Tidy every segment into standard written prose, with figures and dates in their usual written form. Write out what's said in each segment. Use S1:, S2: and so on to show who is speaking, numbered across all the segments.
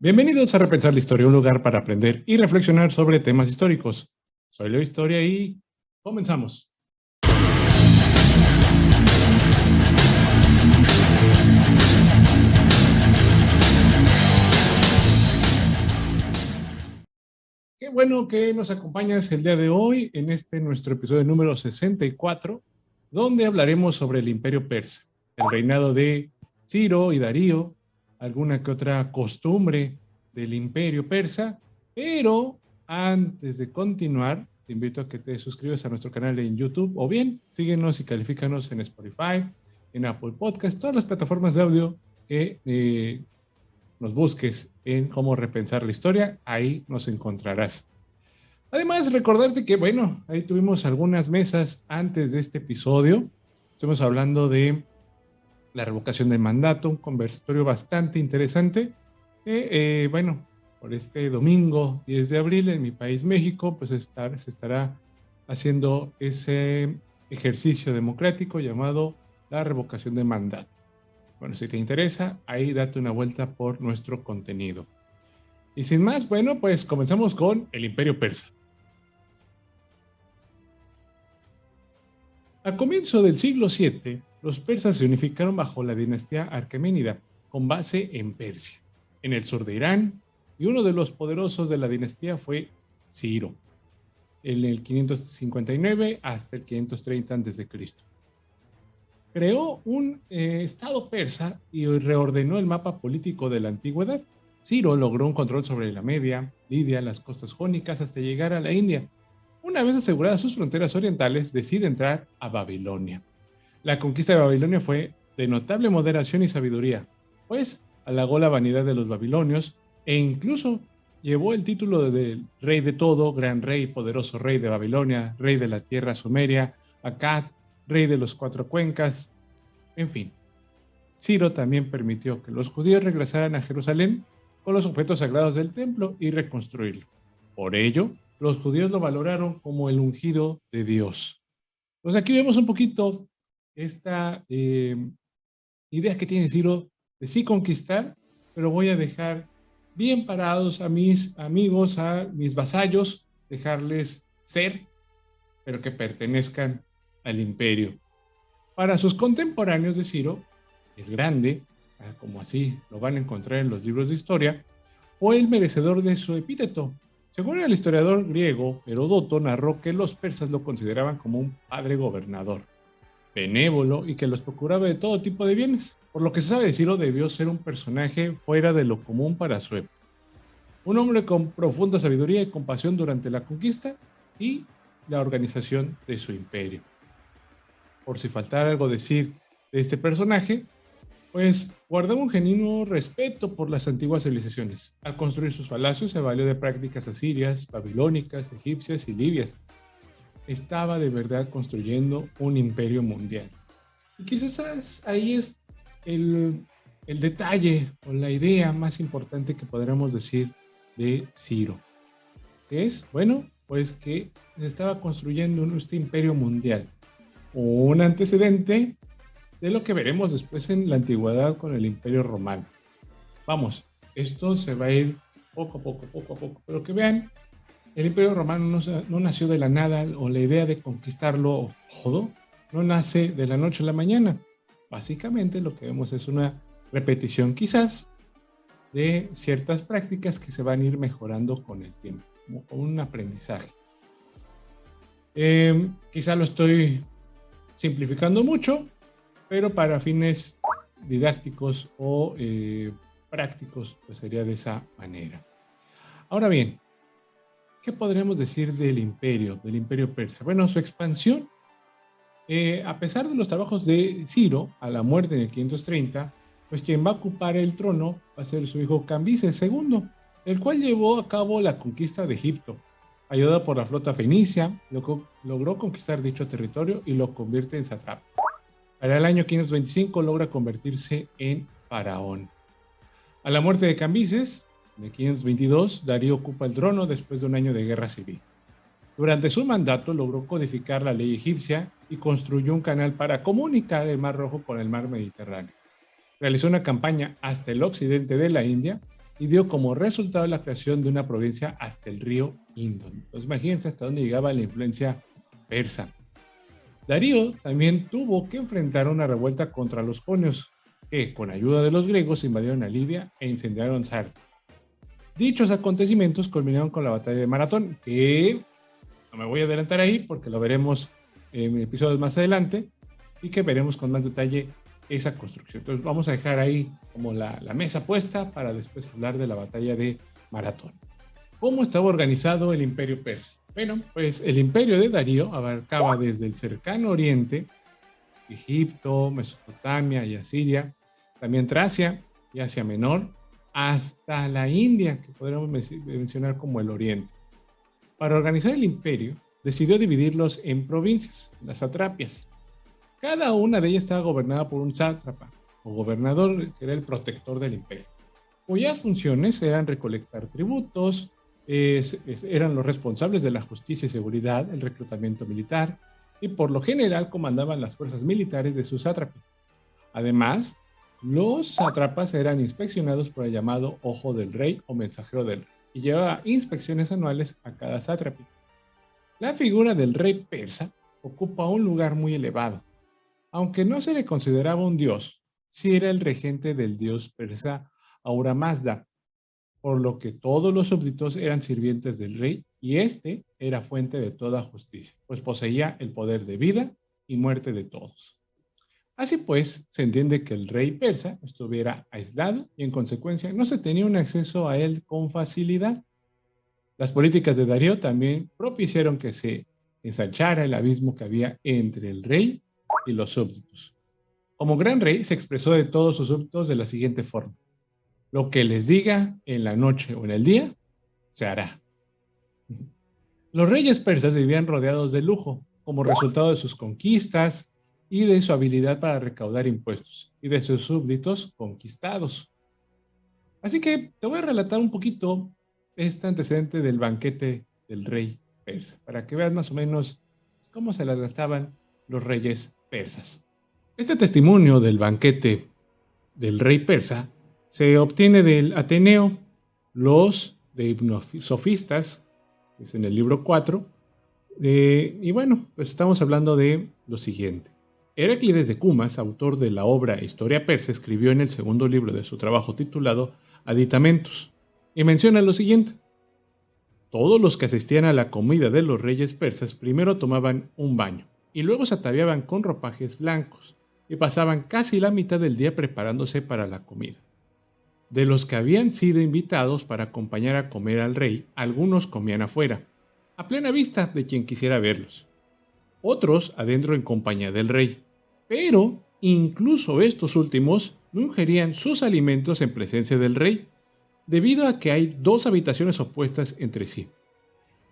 S1: Bienvenidos a Repensar la Historia, un lugar para aprender y reflexionar sobre temas históricos. Soy Leo Historia y comenzamos. Qué bueno que nos acompañas el día de hoy en nuestro episodio número 64, donde hablaremos sobre el Imperio Persa, el reinado de Ciro y Darío, alguna que otra costumbre del Imperio Persa, pero antes de continuar, te invito a que te suscribas a nuestro canal de YouTube o bien síguenos y califícanos en Spotify, en Apple Podcast, todas las plataformas de audio que nos busques en cómo repensar la historia, ahí nos encontrarás. Además, recordarte que, bueno, ahí tuvimos algunas mesas antes de este episodio. Estuvimos hablando de la revocación del mandato, un conversatorio bastante interesante. Bueno, por este domingo 10 de abril en mi país, México, pues se estará haciendo ese ejercicio democrático llamado la revocación de mandato. Bueno, si te interesa, ahí date una vuelta por nuestro contenido. Y sin más, bueno, pues comenzamos con el Imperio Persa. A comienzo del siglo VII, los persas se unificaron bajo la dinastía Aqueménida, con base en Persia, en el sur de Irán, y uno de los poderosos de la dinastía fue Ciro, en el 559 hasta el 530 a.C. Creó un estado persa y reordenó el mapa político de la antigüedad. Ciro logró un control sobre la Media, Lidia, las costas jónicas, hasta llegar a la India. Una vez aseguradas sus fronteras orientales, decide entrar a Babilonia. La conquista de Babilonia fue de notable moderación y sabiduría, pues halagó la vanidad de los babilonios e incluso llevó el título de rey de todo, gran rey, poderoso rey de Babilonia, rey de la tierra sumeria, Akkad, rey de los cuatro cuencas, en fin. Ciro también permitió que los judíos regresaran a Jerusalén con los objetos sagrados del templo y reconstruirlo. Por ello, los judíos lo valoraron como el ungido de Dios. Pues aquí vemos un poquito esta idea que tiene Ciro de sí conquistar, pero voy a dejar bien parados a mis amigos, a mis vasallos, dejarles ser, pero que pertenezcan al imperio. Para sus contemporáneos de Ciro, el Grande, como así lo van a encontrar en los libros de historia, fue el merecedor de su epíteto. Según el historiador griego, Heródoto narró que los persas lo consideraban como un padre gobernador, benévolo y que los procuraba de todo tipo de bienes. Por lo que se sabe de Ciro, debió ser un personaje fuera de lo común para su época. Un hombre con profunda sabiduría y compasión durante la conquista y la organización de su imperio. Por si faltara algo decir de este personaje, pues guardaba un genuino respeto por las antiguas civilizaciones. Al construir sus palacios se valió de prácticas asirias, babilónicas, egipcias y libias. Estaba de verdad construyendo un imperio mundial. Y quizás ahí es el detalle o la idea más importante que podríamos decir de Ciro. Que es, bueno, pues que se estaba construyendo este imperio mundial. Un antecedente de lo que veremos después en la antigüedad con el Imperio Romano. Vamos, esto se va a ir poco a poco, pero que vean, el Imperio Romano no nació de la nada, o la idea de conquistarlo todo no nace de la noche a la mañana. Básicamente lo que vemos es una repetición quizás de ciertas prácticas que se van a ir mejorando con el tiempo, como un aprendizaje. Quizá lo estoy simplificando mucho, pero para fines didácticos o prácticos, pues sería de esa manera. Ahora bien, ¿qué podríamos decir del imperio persa? Bueno, su expansión, a pesar de los trabajos de Ciro, a la muerte en el 530, pues quien va a ocupar el trono va a ser su hijo Cambises II, el cual llevó a cabo la conquista de Egipto. Ayudado por la flota fenicia, logró conquistar dicho territorio y lo convierte en sátrapa. Para el año 525 logra convertirse en faraón. A la muerte de Cambises, en el 522, Darío ocupa el trono después de un año de guerra civil. Durante su mandato logró codificar la ley egipcia y construyó un canal para comunicar el Mar Rojo con el Mar Mediterráneo. Realizó una campaña hasta el occidente de la India y dio como resultado la creación de una provincia hasta el río Indo. Entonces imagínense hasta dónde llegaba la influencia persa. Darío también tuvo que enfrentar una revuelta contra los jonios, que con ayuda de los griegos invadieron a Libia e incendiaron Sardis. Dichos acontecimientos culminaron con la batalla de Maratón, que no me voy a adelantar ahí porque lo veremos en episodios más adelante y que veremos con más detalle esa construcción. Entonces vamos a dejar ahí como la mesa puesta para después hablar de la batalla de Maratón. ¿Cómo estaba organizado el imperio persa? Bueno, pues el imperio de Darío abarcaba desde el cercano oriente, Egipto, Mesopotamia y Asiria, también Tracia y Asia Menor, hasta la India, que podríamos mencionar como el oriente. Para organizar el imperio, decidió dividirlos en provincias, las satrapias. Cada una de ellas estaba gobernada por un sátrapa, o gobernador, que era el protector del imperio, cuyas funciones eran recolectar tributos, eran los responsables de la justicia y seguridad, el reclutamiento militar, y por lo general comandaban las fuerzas militares de sus sátrapas. Además, los sátrapas eran inspeccionados por el llamado Ojo del Rey o Mensajero del Rey, y llevaba inspecciones anuales a cada sátrapa. La figura del rey persa ocupa un lugar muy elevado. Aunque no se le consideraba un dios, sí era el regente del dios persa Ahura Mazda, por lo que todos los súbditos eran sirvientes del rey y este era fuente de toda justicia, pues poseía el poder de vida y muerte de todos. Así pues, se entiende que el rey persa estuviera aislado y en consecuencia no se tenía un acceso a él con facilidad. Las políticas de Darío también propiciaron que se ensanchara el abismo que había entre el rey y los súbditos. Como gran rey se expresó de todos sus súbditos de la siguiente forma: lo que les diga en la noche o en el día, se hará. Los reyes persas vivían rodeados de lujo, como resultado de sus conquistas y de su habilidad para recaudar impuestos, y de sus súbditos conquistados. Así que te voy a relatar un poquito este antecedente del banquete del rey persa, para que veas más o menos cómo se las gastaban los reyes persas. Este testimonio del banquete del rey persa se obtiene del Ateneo, los deipnosofistas, es en el libro 4, y bueno, pues estamos hablando de lo siguiente. Heráclides de Cumas, autor de la obra Historia Persa, escribió en el segundo libro de su trabajo titulado Aditamentos, y menciona lo siguiente: todos los que asistían a la comida de los reyes persas primero tomaban un baño, y luego se ataviaban con ropajes blancos, y pasaban casi la mitad del día preparándose para la comida. De los que habían sido invitados para acompañar a comer al rey, algunos comían afuera, a plena vista de quien quisiera verlos. Otros adentro en compañía del rey. Pero incluso estos últimos no ingerían sus alimentos en presencia del rey, debido a que hay dos habitaciones opuestas entre sí.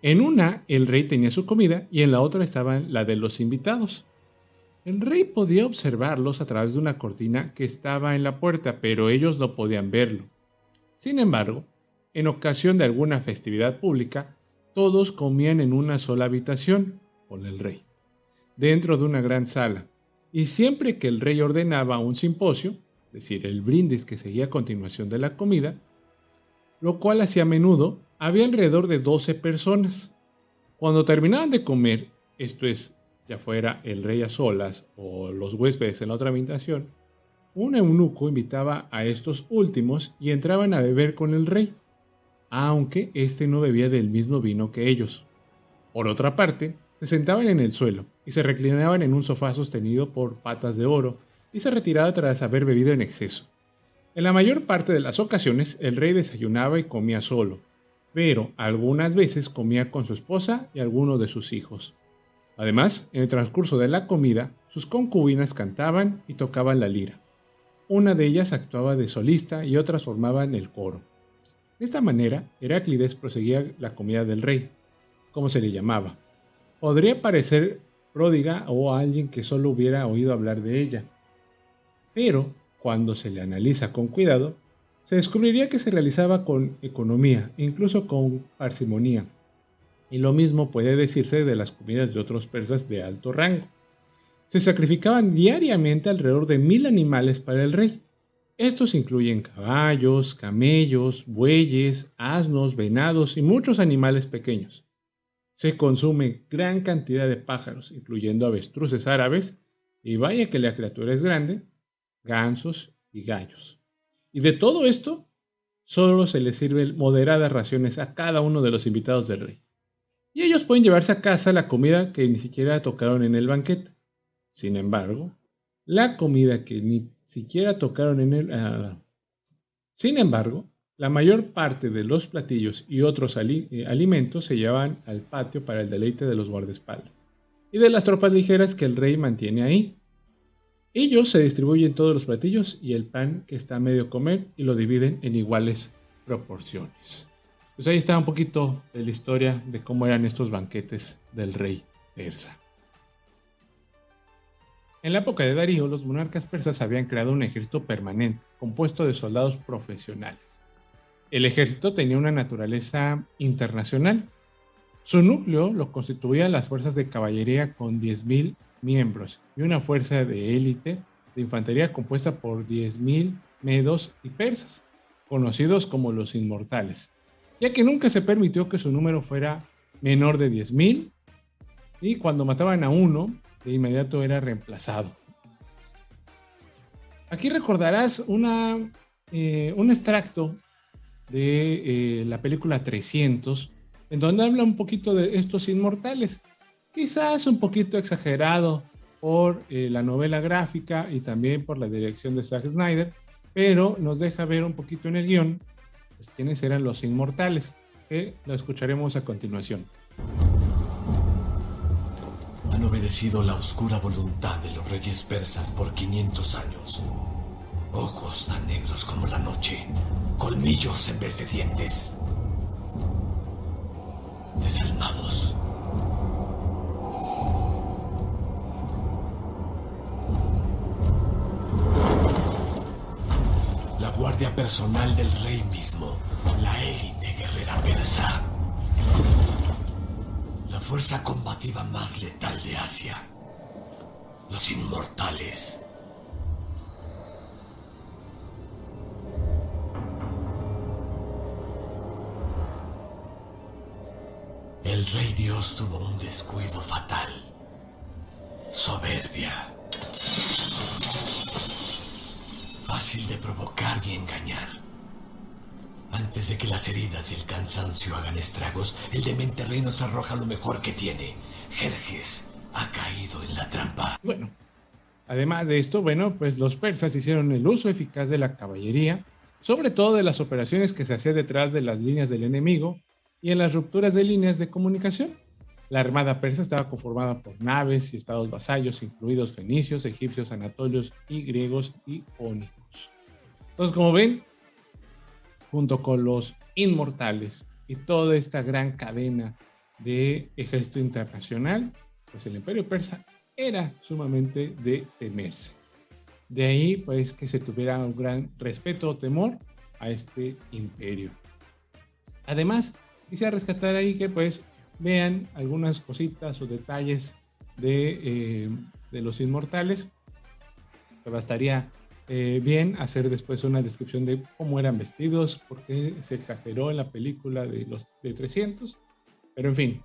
S1: En una el rey tenía su comida y en la otra estaba la de los invitados. El rey podía observarlos a través de una cortina que estaba en la puerta, pero ellos no podían verlo. Sin embargo, en ocasión de alguna festividad pública, todos comían en una sola habitación con el rey, dentro de una gran sala, y siempre que el rey ordenaba un simposio, es decir, el brindis que seguía a continuación de la comida, lo cual hacía a menudo, había alrededor de 12 personas. Cuando terminaban de comer, esto es, ya fuera el rey a solas o los huéspedes en la otra habitación, un eunuco invitaba a estos últimos y entraban a beber con el rey, aunque éste no bebía del mismo vino que ellos. Por otra parte, se sentaban en el suelo y se reclinaban en un sofá sostenido por patas de oro y se retiraba tras haber bebido en exceso. En la mayor parte de las ocasiones, el rey desayunaba y comía solo, pero algunas veces comía con su esposa y algunos de sus hijos. Además, en el transcurso de la comida, sus concubinas cantaban y tocaban la lira. Una de ellas actuaba de solista y otras formaban el coro. De esta manera, Heráclides proseguía la comida del rey, como se le llamaba. Podría parecer pródiga o a alguien que solo hubiera oído hablar de ella, pero cuando se le analiza con cuidado, se descubriría que se realizaba con economía, incluso con parsimonía. Y lo mismo puede decirse de las comidas de otros persas de alto rango. Se sacrificaban diariamente alrededor de 1000 animales para el rey, Estos incluyen caballos, camellos, bueyes, asnos, venados y muchos animales pequeños. Se consume gran cantidad de pájaros, incluyendo avestruces árabes, y vaya que la criatura es grande, gansos y gallos. Y de todo esto, solo se les sirven moderadas raciones a cada uno de los invitados del rey. Y ellos pueden llevarse a casa la comida que ni siquiera tocaron en el banquete. Sin embargo, la comida que ni siquiera tocaron en el... sin embargo, la mayor parte de los platillos y otros alimentos se llevan al patio para el deleite de los guardaespaldas y de las tropas ligeras que el rey mantiene ahí. Ellos se distribuyen todos los platillos y el pan que está a medio comer y lo dividen en iguales proporciones. Pues ahí está un poquito de la historia de cómo eran estos banquetes del rey persa. En la época de Darío, los monarcas persas habían creado un ejército permanente, compuesto de soldados profesionales. El ejército tenía una naturaleza internacional. Su núcleo lo constituían las fuerzas de caballería con 10.000 miembros y una fuerza de élite de infantería compuesta por 10.000 medos y persas, conocidos como los inmortales, ya que nunca se permitió que su número fuera menor de 10.000 y cuando mataban a uno, de inmediato era reemplazado. Aquí recordarás un extracto de la película 300, en donde habla un poquito de estos inmortales, quizás un poquito exagerado por la novela gráfica y también por la dirección de Zack Snyder, pero nos deja ver un poquito en el guión pues, quiénes eran los inmortales, que lo escucharemos a continuación.
S2: Han obedecido la oscura voluntad de los reyes persas por 500 años. Ojos tan negros como la noche, colmillos en vez de dientes. Desalmados. La guardia personal del rey mismo, la élite guerrera persa. La fuerza combativa más letal de Asia. Los inmortales. El rey Dios tuvo un descuido fatal. Soberbia. Fácil de provocar y engañar. Antes de que las heridas y el cansancio hagan estragos, el demente rey nos arroja lo mejor que tiene. Jerjes ha caído en la trampa.
S1: Bueno, además de esto, pues los persas hicieron el uso eficaz de la caballería, sobre todo de las operaciones que se hacían detrás de las líneas del enemigo y en las rupturas de líneas de comunicación. La armada persa estaba conformada por naves y estados vasallos, incluidos fenicios, egipcios, anatolios y griegos y jónicos. Entonces, como ven, junto con los inmortales y toda esta gran cadena de ejército internacional, pues el imperio persa era sumamente de temerse. De ahí, pues, que se tuviera un gran respeto o temor a este imperio. Además, quisiera rescatar ahí que, pues, vean algunas cositas o detalles de los inmortales. Me bastaría bien hacer después una descripción de cómo eran vestidos, por qué se exageró en la película de 300. Pero en fin,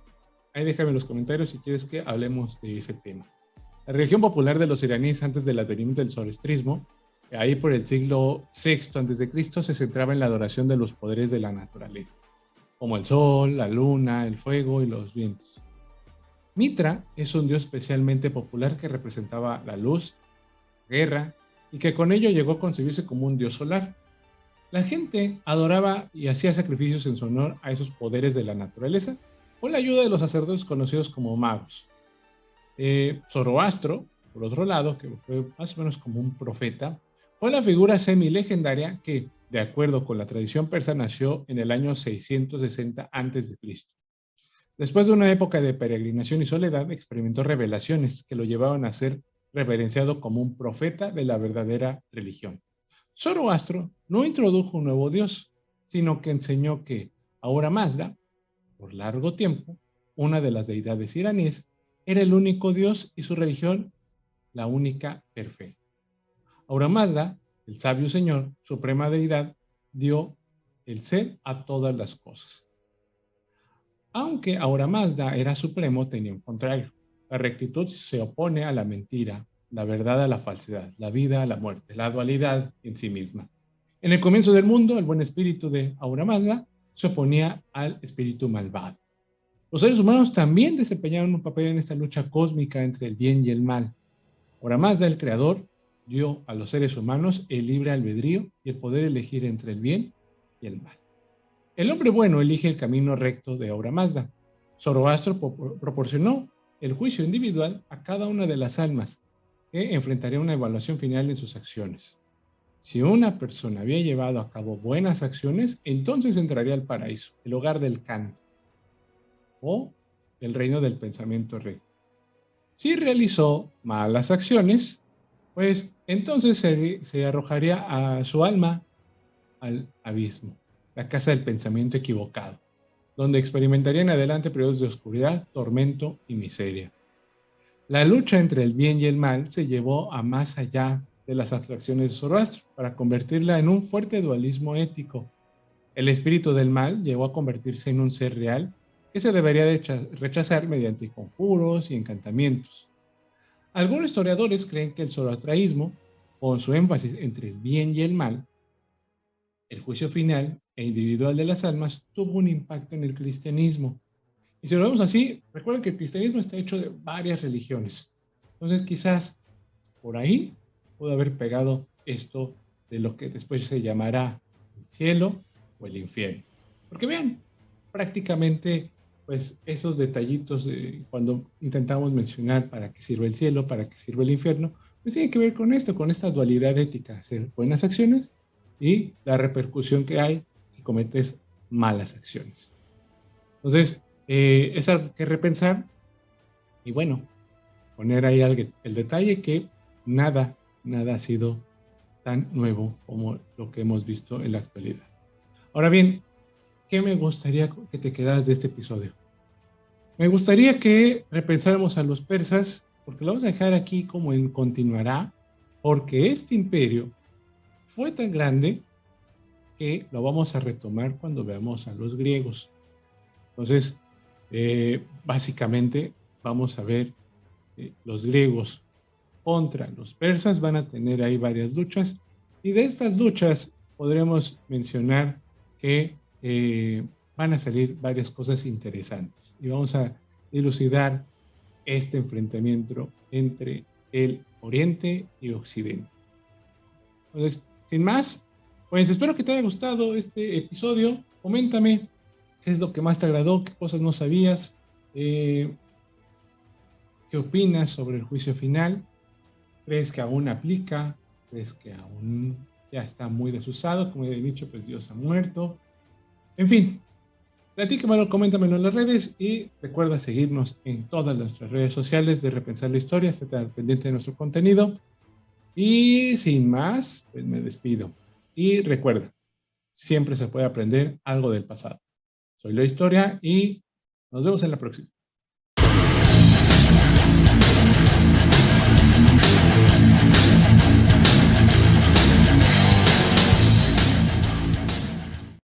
S1: ahí déjame en los comentarios si quieres que hablemos de ese tema. La religión popular de los iraníes antes del advenimiento del zoroastrismo, ahí por el siglo VI a.C., se centraba en la adoración de los poderes de la naturaleza, como el sol, la luna, el fuego y los vientos. Mitra es un dios especialmente popular que representaba la luz, guerra, y que con ello llegó a concebirse como un dios solar. La gente adoraba y hacía sacrificios en su honor a esos poderes de la naturaleza, con la ayuda de los sacerdotes conocidos como magos. Zoroastro, por otro lado, que fue más o menos como un profeta, fue la figura semi-legendaria que, de acuerdo con la tradición persa, nació en el año 660 a.C. Después de una época de peregrinación y soledad, experimentó revelaciones que lo llevaron a ser reverenciado como un profeta de la verdadera religión. Zoroastro no introdujo un nuevo dios, sino que enseñó que Ahura Mazda, por largo tiempo, una de las deidades iraníes, era el único dios y su religión la única perfecta. Ahura Mazda, El sabio Señor, suprema deidad, dio el ser a todas las cosas. Aunque Ahura Mazda era supremo, tenía un contrario. La rectitud se opone a la mentira, la verdad a la falsedad, la vida a la muerte, la dualidad en sí misma. En el comienzo del mundo, el buen espíritu de Ahura Mazda se oponía al espíritu malvado. Los seres humanos también desempeñaron un papel en esta lucha cósmica entre el bien y el mal. Ahura Mazda, el creador, dio a los seres humanos el libre albedrío y el poder elegir entre el bien y el mal. El hombre bueno elige el camino recto de Ahura Mazda. Zoroastro proporcionó el juicio individual a cada una de las almas, que enfrentaría una evaluación final en sus acciones. Si una persona había llevado a cabo buenas acciones, entonces entraría al paraíso, el hogar del canto, o el reino del pensamiento recto. Si realizó malas acciones, pues entonces se arrojaría a su alma al abismo, la casa del pensamiento equivocado, donde experimentaría en adelante periodos de oscuridad, tormento y miseria. La lucha entre el bien y el mal se llevó a más allá de las abstracciones de Zoroastro para convertirla en un fuerte dualismo ético. El espíritu del mal llegó a convertirse en un ser real que se debería de rechazar mediante conjuros y encantamientos. Algunos historiadores creen que el zoroastraísmo, con su énfasis entre el bien y el mal, el juicio final e individual de las almas, tuvo un impacto en el cristianismo. Y si lo vemos así, recuerden que el cristianismo está hecho de varias religiones. Entonces quizás por ahí pudo haber pegado esto de lo que después se llamará el cielo o el infierno. Porque vean, prácticamente pues esos detallitos cuando intentamos mencionar para qué sirve el cielo, para qué sirve el infierno, pues tiene que ver con esto, con esta dualidad ética, hacer buenas acciones y la repercusión que hay si cometes malas acciones. Entonces, es algo que repensar y bueno, poner ahí el detalle que nada ha sido tan nuevo como lo que hemos visto en la actualidad. Ahora bien, ¿qué me gustaría que te quedaras de este episodio? Me gustaría que repensáramos a los persas, porque lo vamos a dejar aquí como en continuará, porque este imperio fue tan grande que lo vamos a retomar cuando veamos a los griegos. Entonces, básicamente vamos a ver los griegos contra los persas, van a tener ahí varias luchas, y de estas luchas podremos mencionar que van a salir varias cosas interesantes, y vamos a dilucidar este enfrentamiento entre el Oriente y Occidente. Entonces, sin más, pues espero que te haya gustado este episodio. Coméntame qué es lo que más te agradó, qué cosas no sabías, qué opinas sobre el juicio final. ¿Crees que aún aplica? ¿Crees que aún ya está muy desusado? Como he dicho, pues Dios ha muerto. En fin, platícamelo, coméntamelo en las redes y recuerda seguirnos en todas nuestras redes sociales de Repensar la Historia. Estate pendiente de nuestro contenido. Y sin más, pues me despido. Y recuerda, siempre se puede aprender algo del pasado. Soy La Historia y nos vemos en la próxima.